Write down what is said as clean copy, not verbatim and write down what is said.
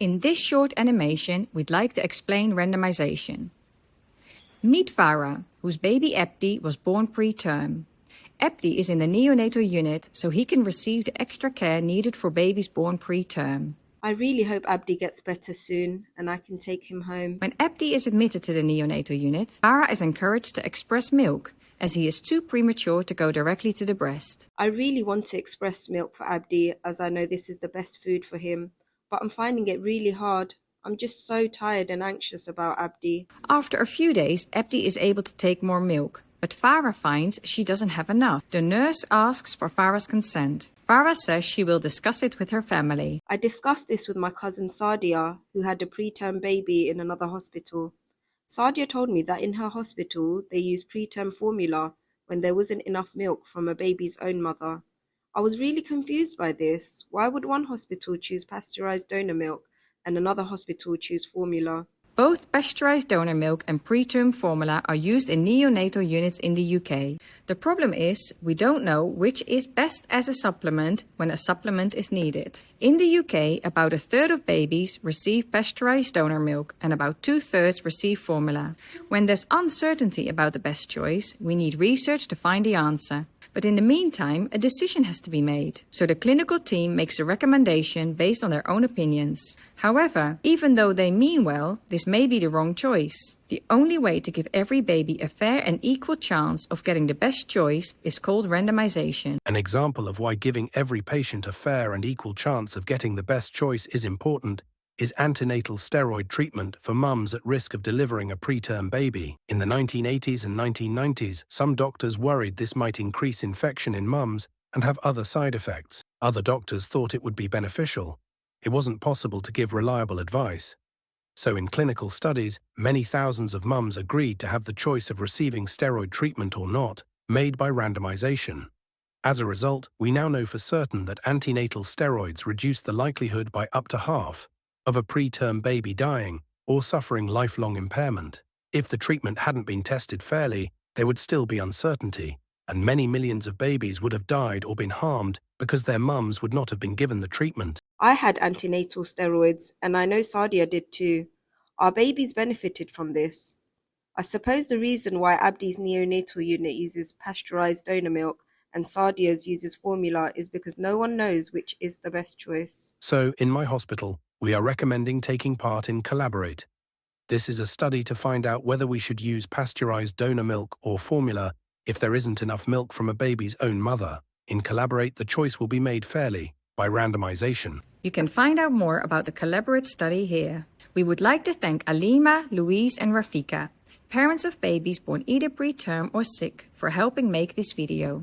In this short animation, we'd like to explain randomization. Meet Farah, whose baby Abdi was born preterm. Abdi is in the neonatal unit, so he can receive the extra care needed for babies born preterm. I really hope Abdi gets better soon and I can take him home. When Abdi is admitted to the neonatal unit, Farah is encouraged to express milk, as he is too premature to go directly to the breast. I really want to express milk for Abdi as I know this is the best food for him, but I'm finding it really hard. I'm just so tired and anxious about Abdi. After a few days, Abdi is able to take more milk, but Farah finds she doesn't have enough. The nurse asks for Farah's consent. Farah says she will discuss it with her family. I discussed this with my cousin Sadia, who had a preterm baby in another hospital. Sadia told me that in her hospital they use preterm formula when there wasn't enough milk from a baby's own mother. I was really confused by this. Why would one hospital choose pasteurized donor milk and another hospital choose formula? Both pasteurized donor milk and preterm formula are used in neonatal units in the UK. The problem is, we don't know which is best as a supplement when a supplement is needed. In the UK, about a third of babies receive pasteurized donor milk and about 2/3 receive formula. When there's uncertainty about the best choice, we need research to find the answer. But in the meantime, a decision has to be made. So the clinical team makes a recommendation based on their own opinions. However, even though they mean well, this may be the wrong choice. The only way to give every baby a fair and equal chance of getting the best choice is called randomization. An example of why giving every patient a fair and equal chance of getting the best choice is important is antenatal steroid treatment for mums at risk of delivering a preterm baby. In the 1980s and 1990s, some doctors worried this might increase infection in mums and have other side effects. Other doctors thought it would be beneficial. It wasn't possible to give reliable advice. So in clinical studies, many thousands of mums agreed to have the choice of receiving steroid treatment or not, made by randomization. As a result, we now know for certain that antenatal steroids reduce the likelihood by up to half of a preterm baby dying or suffering lifelong impairment. If the treatment hadn't been tested fairly, there would still be uncertainty, and many millions of babies would have died or been harmed because their mums would not have been given the treatment. I had antenatal steroids, and I know Sadia did too. Our babies benefited from this. I suppose the reason why Abdi's neonatal unit uses pasteurized donor milk and Sadia's uses formula is because no one knows which is the best choice. So, in my hospital, we are recommending taking part in Collaborate. This is a study to find out whether we should use pasteurized donor milk or formula if there isn't enough milk from a baby's own mother. In Collaborate, the choice will be made fairly by randomization. You can find out more about the Collaborate study here. We would like to thank Alima, Louise and Rafika, parents of babies born either preterm or sick, for helping make this video.